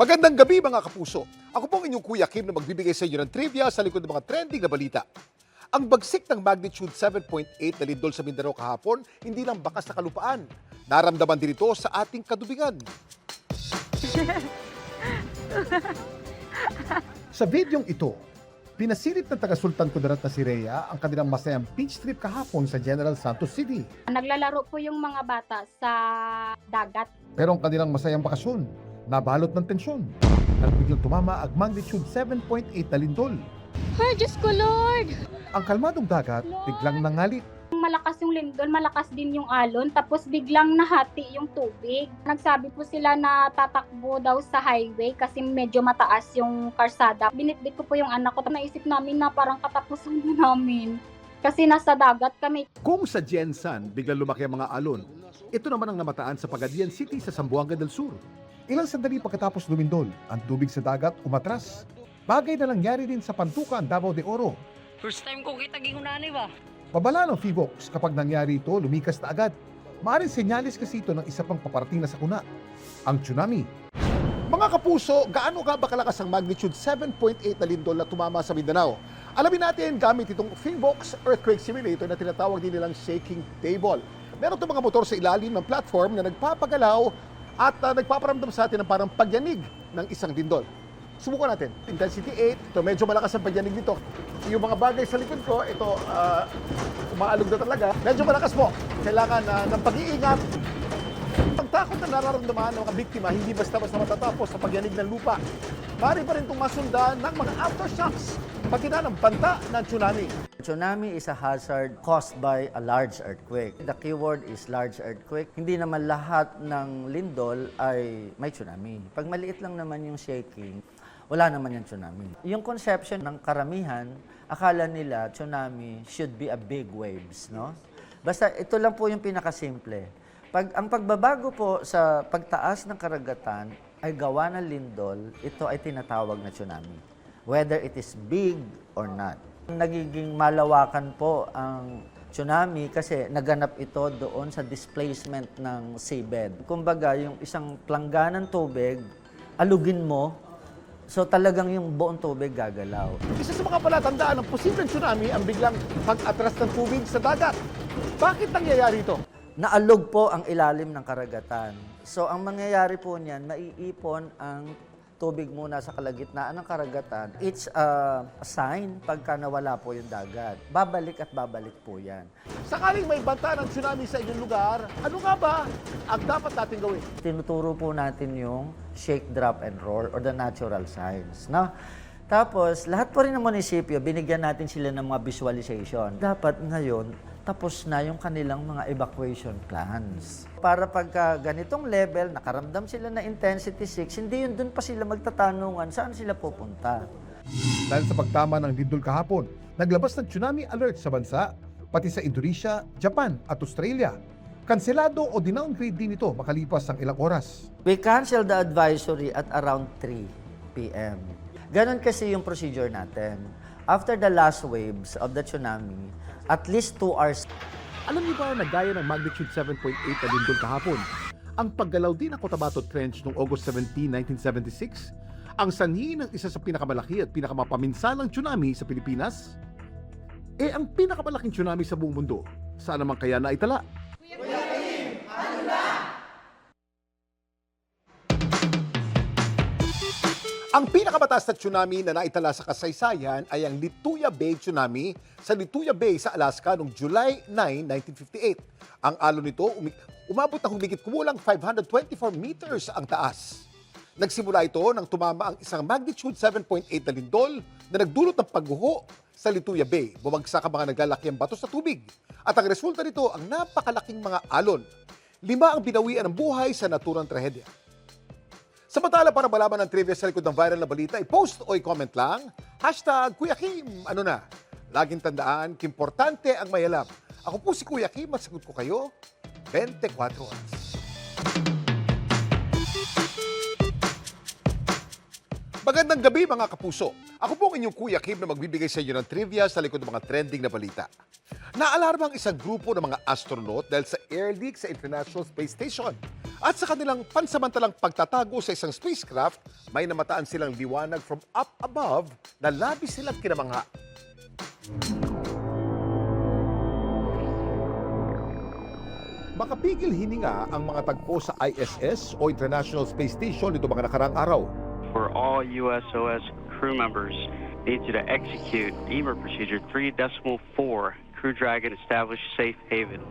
Magandang gabi mga kapuso. Ako po ang inyong Kuya Kim na magbibigay sa inyo ng trivia sa likod ng mga trending na balita. Ang bagsik ng magnitude 7.8 na lindol sa Mindanao kahapon, hindi lang bakas na kalupaan. Naramdaman din ito sa ating kadubingan. Sa videong ito, pinasilip ng taga-Sultan Kudarat na si Rhea ang kanilang masayang beach trip kahapon sa General Santos City. Naglalaro po yung mga bata sa dagat. Pero ang kanilang masayang bakasyon, nabalot ng tensyon. Nang biglang tumama ang magnitude 7.8 na lindol. Ay, Diyos ko, Lord! Ang kalmadong dagat biglang nangalit. Malakas yung lindol, malakas din yung alon, tapos biglang nahati yung tubig. Nagsabi po sila na tatakbo daw sa highway kasi medyo mataas yung karsada. Binitbit ko po yung anak ko. Naisip namin na parang katapusan na namin. Kasi nasa dagat kami. Kung sa Jensan biglang lumaki ang mga alon, ito naman ang namataan sa Pagadian City sa Zamboanga del Sur. Ilang sandali pagkatapos lumindol, ang tubig sa dagat umatras. Bagay na nangyari din sa Pantukan, Davao de Oro. First time ko kita gingunani ba? Pabala ng PHIVOLCS kapag nangyari ito, lumikas na agad. Maaaring senyalis kasi ito ng isa pang paparating na sakuna, ang tsunami. Mga kapuso, gaano ka ba kalakas ang magnitude 7.8 na lindol na tumama sa Mindanao? Alamin natin gamit itong PHIVOLCS Earthquake Simulator na tinatawag din nilang shaking table. Meron itong mga motor sa ilalim ng platform na nagpapagalaw at nagpaparamdam sa atin ng parang pagyanig ng isang lindol. Subukan natin. Intensity 8. Ito, medyo malakas ang pagyanig nito. Yung mga bagay sa likod ko, ito, umaalog na talaga. Medyo malakas po. Kailangan ng pag-iingat. Ang takot na nararamdaman ng mga biktima, hindi basta-basta matatapos sa pagyanig ng lupa. Maaari pa rin itong masundan ng mga aftershocks, pati na ng banta ng tsunami. Tsunami is a hazard caused by a large earthquake. The keyword is large earthquake. Hindi naman lahat ng lindol ay may tsunami. Pag maliit lang naman yung shaking, wala naman yung tsunami. Yung conception ng karamihan, akala nila tsunami should be a big waves, no? Basta ito lang po yung pinakasimple. Ang pagbabago po sa pagtaas ng karagatan ay gawa ng lindol, ito ay tinatawag na tsunami. Whether it is big or not. Nagiging malawakan po ang tsunami kasi naganap ito doon sa displacement ng seabed. Kumbaga, yung isang plangganang tubig, alugin mo, so talagang yung buong tubig gagalaw. Isa sa mga palatandaan ng posibleng tsunami ang biglang pag-atras ng tubig sa dagat. Bakit nangyayari ito? Naalog po ang ilalim ng karagatan. So ang mangyayari po niyan, maiipon ang tubig muna sa kalagitnaan ng karagatan. It's a sign pagka nawala po yung dagat. Babalik at babalik po yan. Sakaling may banta ng tsunami sa inyong lugar, ano nga ba ang dapat natin gawin? Tinuturo po natin yung shake, drop, and roll or the natural signs. No? Tapos, lahat po rin ng munisipyo, binigyan natin sila ng mga visualization. Dapat ngayon, tapos na yung kanilang mga evacuation plans. Para pagka ganitong level, nakaramdam sila na intensity 6, hindi yun dun pa sila magtatanungan saan sila pupunta. Dahil sa pagtama ng lindol kahapon, naglabas ng tsunami alert sa bansa, pati sa Indonesia, Japan at Australia. Kanselado o dinowngrade din ito makalipas ang ilang oras. We canceled the advisory at around 3 p.m. Ganon kasi yung procedure natin. After the last waves of the tsunami, at least 2 hours. Alam niyo ba na gaya ng magnitude 7.8 na lindol kahapon, ang paggalaw din ng Cotabato Trench noong August 17, 1976, ang sanhi ng isa sa pinakamalaki at pinakamapaminsalang tsunami sa Pilipinas? Ang pinakamalaking tsunami sa buong mundo, saan naman kaya naitala? Ang pinakamataas na tsunami na naitala sa kasaysayan ay ang Lituya Bay Tsunami sa Lituya Bay sa Alaska noong July 9, 1958. Ang alon nito umabot na humigit kumulang 524 meters ang taas. Nagsimula ito nang tumama ang isang magnitude 7.8 na lindol na nagdulot ng pagguho sa Lituya Bay. Bumagsak ang mga naglalaki ang bato sa tubig. At ang resulta nito ang napakalaking mga alon. 5 ang binawian ng buhay sa naturang trahedya. Samantala, para malaman ang trivia sa likod ng viral na balita, i-post o i-comment lang, #Kuya Kim, ano na? Laging tandaan, importante ang may alam. Ako po si Kuya Kim, masagot ko kayo, 24 oras. Magandang gabi mga kapuso. Ako po ang inyong Kuya Kim na magbibigay sa inyo ng trivia sa likod ng mga trending na balita. Naalarma ang isang grupo ng mga astronaut dahil sa air leak sa International Space Station. At sa kanilang pansamantalang pagtatago sa isang spacecraft, may namataan silang liwanag from up above na labis silang kinamangha. Makapigil hininga ang mga tagpo sa ISS o International Space Station nito mga nakarang araw. For all USOS crew members, need you to execute EMER procedure 3.4. Crew Dragon establish safe haven.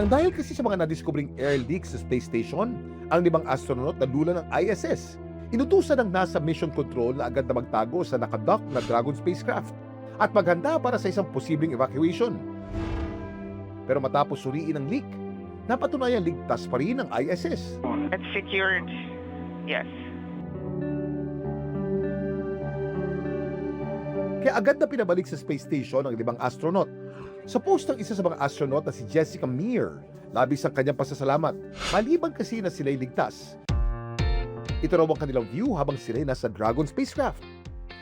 Nang dahil kasi sa mga nadiskubring air leak sa space station, ang 5 astronaut na dula ng ISS, inutusan ng NASA Mission Control na agad na magtago sa nakadock na Dragon spacecraft at maghanda para sa isang posibleng evacuation. Pero matapos suriin ang leak, napatunayang ligtas pa rin ang ISS. It's secured. Yes. Kaya agad na pinabalik sa space station ang 5 astronaut. Sa post ng isa sa mga astronaut na si Jessica Meir, labis ang kanyang pasasalamat, maliban kasi na sila'y ligtas. Ito raw ang kanilang view habang sila'y nasa Dragon spacecraft.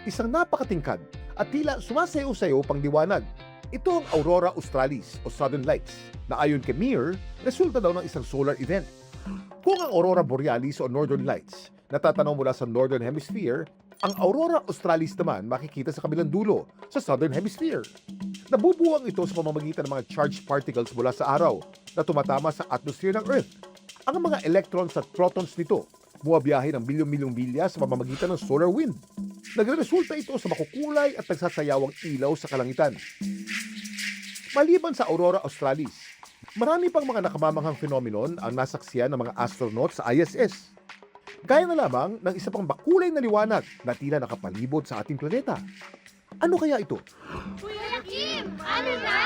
Isang napakatingkad at tila sumasayaw-sayaw pang liwanag. Ito ang Aurora Australis o Southern Lights na ayon kay Meir, resulta daw ng isang solar event. Kung ang Aurora Borealis o Northern Lights natatanaw mula sa Northern Hemisphere, ang Aurora Australis naman makikita sa kabilang dulo, sa Southern Hemisphere. Nabubuwang ito sa pamamagitan ng mga charged particles mula sa araw na tumatama sa atmosphere ng Earth. Ang mga electrons at protons nito bumabiyahe ng bilyong-bilyong milya sa pamamagitan ng solar wind. Nagresulta ito sa makukulay at nagsasayawang ilaw sa kalangitan. Maliban sa Aurora Australis, marami pang mga nakamamanghang phenomenon ang nasaksiyan ng mga astronaut sa ISS. Gaya na lamang ng isa pang bakulay na liwanag na tila nakapalibot sa ating planeta. Ano kaya ito? Kuya Kim, ano na?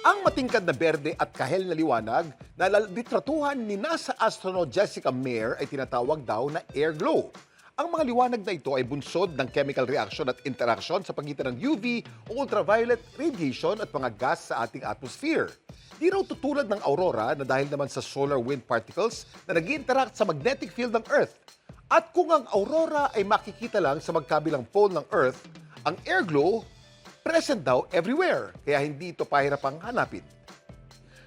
Ang matingkad na berde at kahel na liwanag na litratuhan ni NASA astronaut Jessica Meir ay tinatawag daw na air glow. Ang mga liwanag na ito ay bunsod ng chemical reaction at interaction sa pagitan ng UV o ultraviolet radiation at mga gas sa ating atmosphere. Di raw tutulad ng aurora na dahil naman sa solar wind particles na nag-interact sa magnetic field ng Earth. At kung ang aurora ay makikita lang sa magkabilang pole ng Earth, ang air glow present daw everywhere, kaya hindi ito pahirapang hanapin.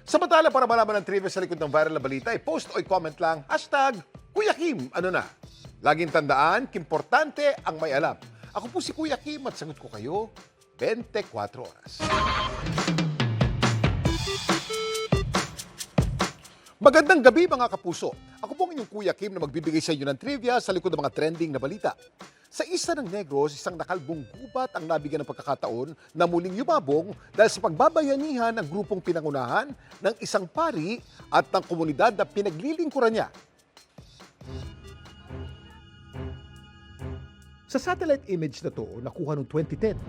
Samantala, para malaman ang trivia sa likod ng viral na balita, i-post o i-comment lang, #Kuya Kim, ano na? Laging tandaan, kimportante ang may alam. Ako po si Kuya Kim at sagot ko kayo 24 oras. Magandang gabi mga kapuso. Ako po ang inyong Kuya Kim na magbibigay sa inyo ng trivia sa likod ng mga trending na balita. Sa isa ng Negros, isang nakalbong gubat ang nabigyan ng pagkakataon na muling yumabong dahil sa pagbabayanihan ng grupong pinangunahan ng isang pari at ng komunidad na pinaglilingkuran niya. Sa satellite image na to, nakuha noong 2010,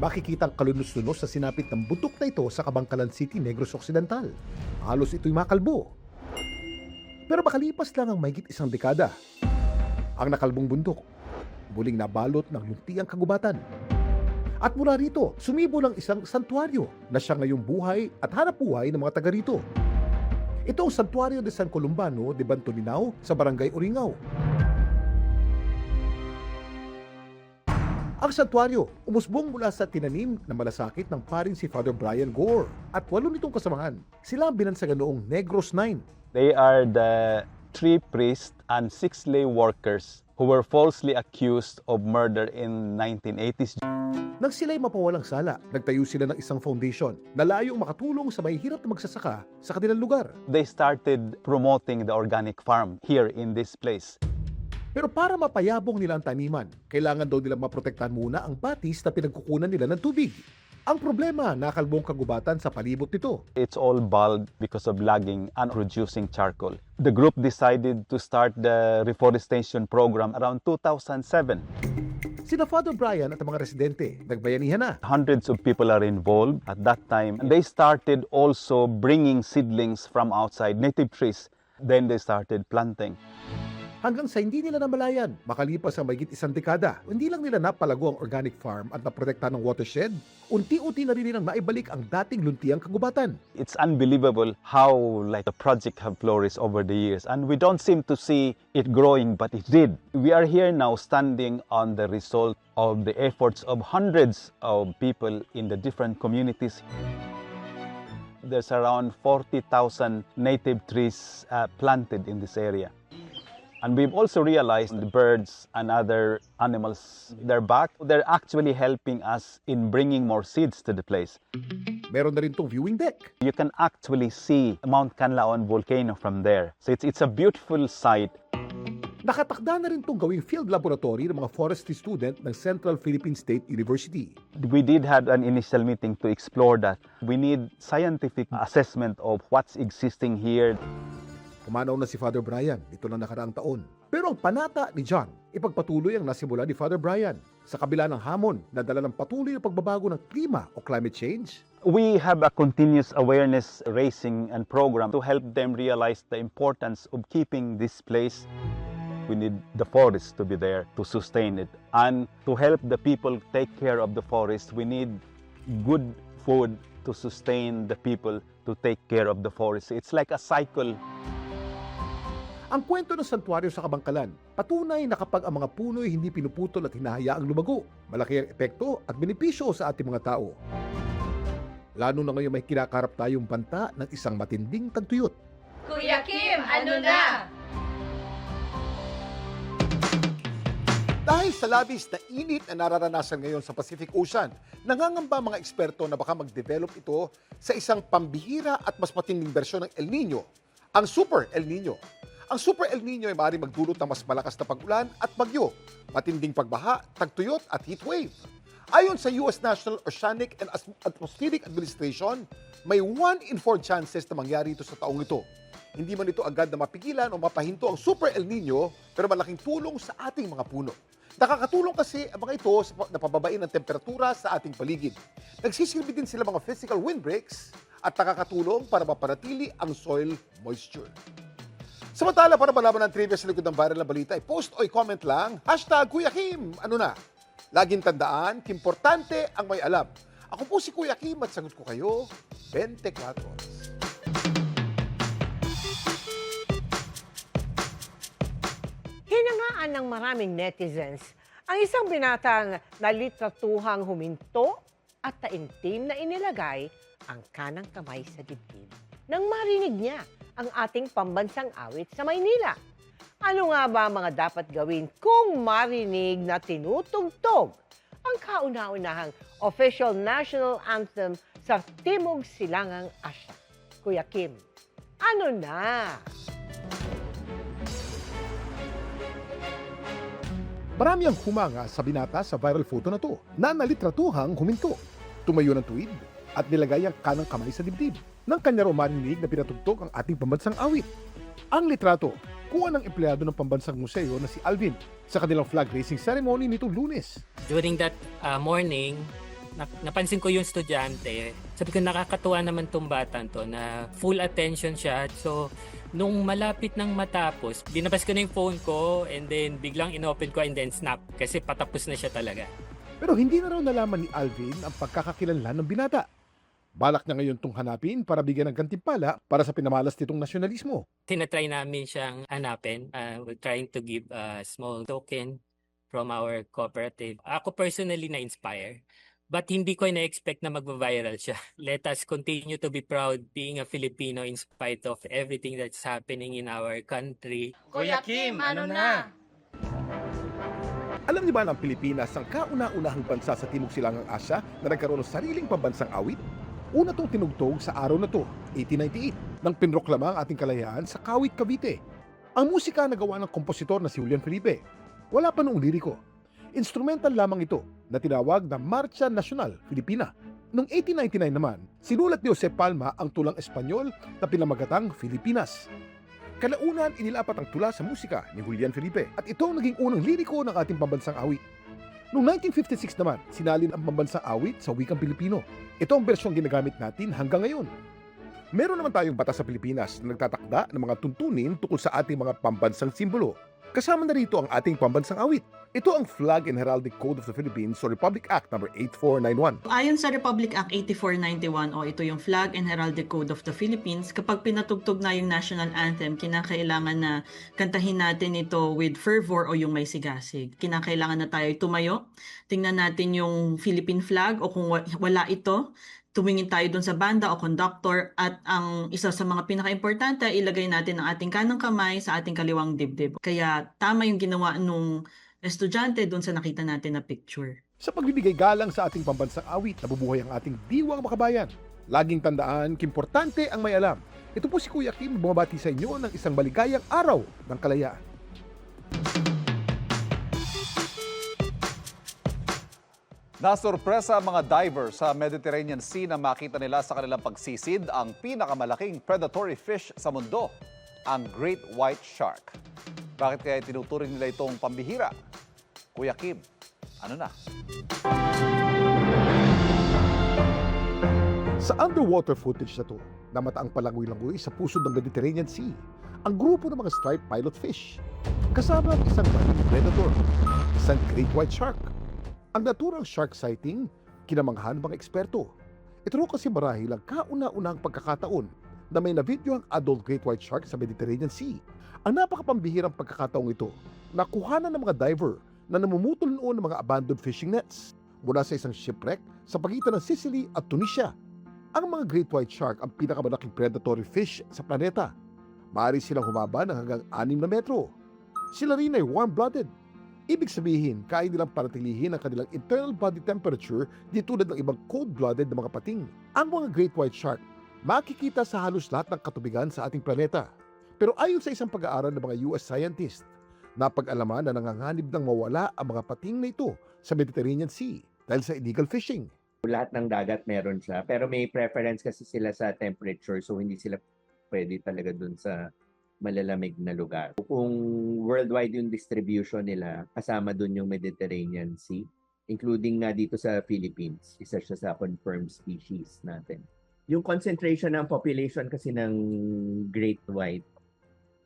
makikita ang kalunos-lunos sa sinapit ng bundok na ito sa Kabangkalan City, Negros Occidental. Halos ito'y makalbo. Pero makalipas lang ang mahigit isang dekada, ang nakalbong bundok muling nabalot ng luntiang kagubatan. At mula rito, sumibo ng isang santuaryo na siya ngayong buhay at hanapbuhay ng mga taga rito. Ito ang Santuario de San Columbano de Bantolinao sa Barangay Uringao. Ang santuaryo umusbong mula sa tinanim na malasakit ng paring si Father Brian Gore at 8 nitong kasamahan. Sila ang binansagan noong Negros 9. They are the 3 priests and 6 lay workers who were falsely accused of murder in 1980s. Nang sila'y mapawalang sala, nagtayo sila ng isang foundation na layong makatulong sa mahihirap na magsasaka sa kanilang lugar. They started promoting the organic farm here in this place. Pero para mapayabong nila ang taniman, kailangan daw nilang maprotektahan muna ang batis na pinagkukunan nila ng tubig. Ang problema, nakalbong kagubatan sa palibot nito. It's all bald because of logging and producing charcoal. The group decided to start the reforestation program around 2007. Sina Father Brian at ang mga residente, nagbayanihan na. Hundreds of people are involved at that time. They started also bringing seedlings from outside, native trees. Then they started planting. hanggang sa hindi nila namalayan. Makalipas ang mahigit isang dekada, hindi lang nila napalago ang organic farm at naprotektahan ng watershed, unti-unti na rin nilang naibalik ang dating luntiang kagubatan. It's unbelievable how like the project have flourished over the years, and we don't seem to see it growing, but it did. We are here now standing on the result of the efforts of hundreds of people in the different communities. There's around 40,000 native trees planted in this area. And we've also realized the birds and other animals, they're back. They're actually helping us in bringing more seeds to the place. Meron na rin tong viewing deck. You can actually see Mount Canlaon volcano from there. So it's a beautiful sight. Nakatakda na rin tong gawing field laboratory ng mga forestry student ng Central Philippine State University. We did have an initial meeting to explore that. We need scientific assessment of what's existing here. Pumanaw na si Father Brian dito lang nakaraang taon. Pero ang panata ni John, ipagpatuloy ang nasimula ni Father Brian. Sa kabila ng hamon na dala ng patuloy na pagbabago ng klima o climate change, We have a continuous awareness raising and program to help them realize the importance of keeping this place. We need the forest to be there to sustain it. And to help the people take care of the forest, we need good food to sustain the people to take care of the forest. It's like a cycle. ang kwento ng santuaryo sa Kabangkalan, patunay na kapag ang mga puno'y hindi pinuputol at hinahayaang lumago, malaki ang epekto at benepisyo sa ating mga tao. Lalo na ngayon may kinakarap tayong banta ng isang matinding tagtuyot. Kuya Kim, ano na? Dahil sa labis na init na nararanasan ngayon sa Pacific Ocean, nangangamba mga eksperto na baka mag-develop ito sa isang pambihira at mas matinding bersyon ng El Nino, ang Super El Nino. Ang Super El Nino ay maaaring magdulot ng mas malakas na pag-ulan at bagyo, matinding pagbaha, tagtuyot at heatwave. Ayon sa US National Oceanic and Atmospheric Administration, may 1 in 4 chances na mangyari ito sa taong ito. Hindi man ito agad na mapigilan o mapahinto ang Super El Nino, pero malaking tulong sa ating mga puno. Nakakatulong kasi ang mga ito sa napababain ng temperatura sa ating paligid. Nagsisilbi din sila mga physical windbreaks at nakakatulong para mapanatili ang soil moisture. Samantala, para malaman ang trivia sa likod ng viral na balita, post o comment lang, #Kuya Kim, ano na? Laging tandaan, importante ang may alam. Ako po si Kuya Kim at sagot ko kayo, 24 oras. Hinangaan ng maraming netizens ang isang binatang nalitratuhang huminto at taimtim na inilagay ang kanang kamay sa dibdib nang marinig niya ang ating pambansang awit sa Maynila. Ano nga ba mga dapat gawin kung marinig na tinutugtog ang kauna-unahang official national anthem sa Timog Silangang Asya? Kuya Kim, ano na? Marami ang humanga sa binata sa viral photo na to na nalitratuhang huminto. Tumayo ng tuwid at nilagay ang kanang kamay sa dibdib nang kanya raw marinig na pinatugtog ang ating pambansang awit. Ang litrato, kuha ng empleyado ng pambansang museo na si Alvin sa kanilang flag raising ceremony nitong Lunes. During that morning, napansin ko yung estudyante. Sabi ko, nakakatuwa naman tong batang to na full attention siya. So, nung malapit nang matapos, binabas ko na yung phone ko and then biglang inopen ko and then snap kasi patapos na siya talaga. Pero hindi na raw nalaman ni Alvin ang pagkakakilanlan ng binata. Balak niya ngayon itong hanapin para bigyan ng gantimpala para sa pinamalas nitong nasyonalismo. Tinatry namin siyang hanapin. We're trying to give a small token from our cooperative. Ako personally na-inspire. But hindi ko na-expect na magva-viral siya. Let us continue to be proud being a Filipino in spite of everything that's happening in our country. Kuya Kim, ano na? Alam niyo ba na ang Pilipinas ang kauna-unahang bansa sa Timog Silangang Asya na nagkaroon ng sariling pambansang awit? Una itong tinugtog sa araw na to, 1898, nang pinroklama ang ating kalayaan sa Kawit, Cavite. Ang musika nagawa ng kompositor na si Julian Felipe. Wala pa noong liriko. Instrumental lamang ito na tinawag na Marcha Nacional Filipina. Noong 1899 naman, sinulat ni Jose Palma ang tulang Espanyol na pinamagatang Filipinas. Kalaunan inilapat ang tula sa musika ni Julian Felipe at ito ang naging unang liriko ng ating pambansang awit. Noong 1956 naman, sinalin ang pambansang awit sa wikang Pilipino. Ito ang bersyong ginagamit natin hanggang ngayon. Meron naman tayong batas sa Pilipinas na nagtatakda ng mga tuntunin tungkol sa ating mga pambansang simbolo. Kasama na rito ang ating pambansang awit. Ito ang Flag and Heraldic Code of the Philippines o Republic Act No. 8491. Ayon sa Republic Act 8491 o ito yung Flag and Heraldic Code of the Philippines, kapag pinatugtog na yung national anthem, kinakailangan na kantahin natin ito with fervor o yung may sigasig. Kinakailangan na tayo tumayo, tingnan natin yung Philippine flag o kung wala ito, tumingin tayo dun sa banda o conductor at ang isa sa mga pinaka-importante, ilagay natin ang ating kanang kamay sa ating kaliwang dibdib. Kaya tama yung ginawa nung estudyante dun sa nakita natin na picture. Sa pagbibigay galang sa ating pambansang awit, nabubuhay ang ating diwang makabayan. Laging tandaan, kimportante ang may alam. Ito po si Kuya Kim, bumabati sa inyo ng isang maligayang araw ng kalayaan. Nasurpresa ang mga diver sa Mediterranean Sea na makita nila sa kanilang pagsisid ang pinakamalaking predatory fish sa mundo, ang Great White Shark. Bakit kaya tinuturing nila itong pambihira? Kuya Kim, ano na? Sa underwater footage na to, namata ang palangoy-langoy sa pusod ng Mediterranean Sea, ang grupo ng mga striped pilot fish. Kasama ang isang marine predator, isang Great White Shark. Ang natural shark sighting, kinamanghan ng mga eksperto. Ito rin kasi marahil ang kauna-unahang pagkakataon na may na-video ang adult Great White Shark sa Mediterranean Sea. Ang napakapambihirang pagkakataong ito, nakuhanan ng mga diver na namumutol noon ng mga abandoned fishing nets mula sa isang shipwreck sa pagitan ng Sicily at Tunisia. Ang mga Great White Shark ang pinakamalaking predatory fish sa planeta. Maaari silang humaba ng hanggang 6 na metro. Sila rin ay warm-blooded. Ibig sabihin, kaya nilang panatilihin ang kanilang internal body temperature di tulad ng ibang cold-blooded na mga pating. Ang mga Great White Shark makikita sa halos lahat ng katubigan sa ating planeta. Pero ayon sa isang pag-aaral ng mga US scientists, napag-alaman na nanganganib ng mawala ang mga pating na ito sa Mediterranean Sea dahil sa illegal fishing. Lahat ng dagat meron siya, pero may preference kasi sila sa temperature, so hindi sila pwede talaga dun sa malalamig na lugar. Kung worldwide yung distribution nila, kasama dun yung Mediterranean Sea, including nga dito sa Philippines. Isa siya sa confirmed species natin. Yung concentration ng population kasi ng Great White,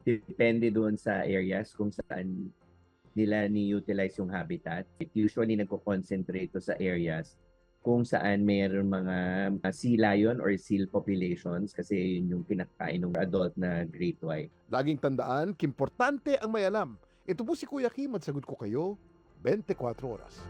depende doon sa areas kung saan nila ni-utilize yung habitat. It usually nagko-concentrate to sa areas kung saan mayroon mga sea lion or seal populations kasi yun yung pinakain ng adult na Great White. Laging tandaan, kimportante ang may alam. Ito po si Kuya Kim at sagot ko kayo, 24 oras.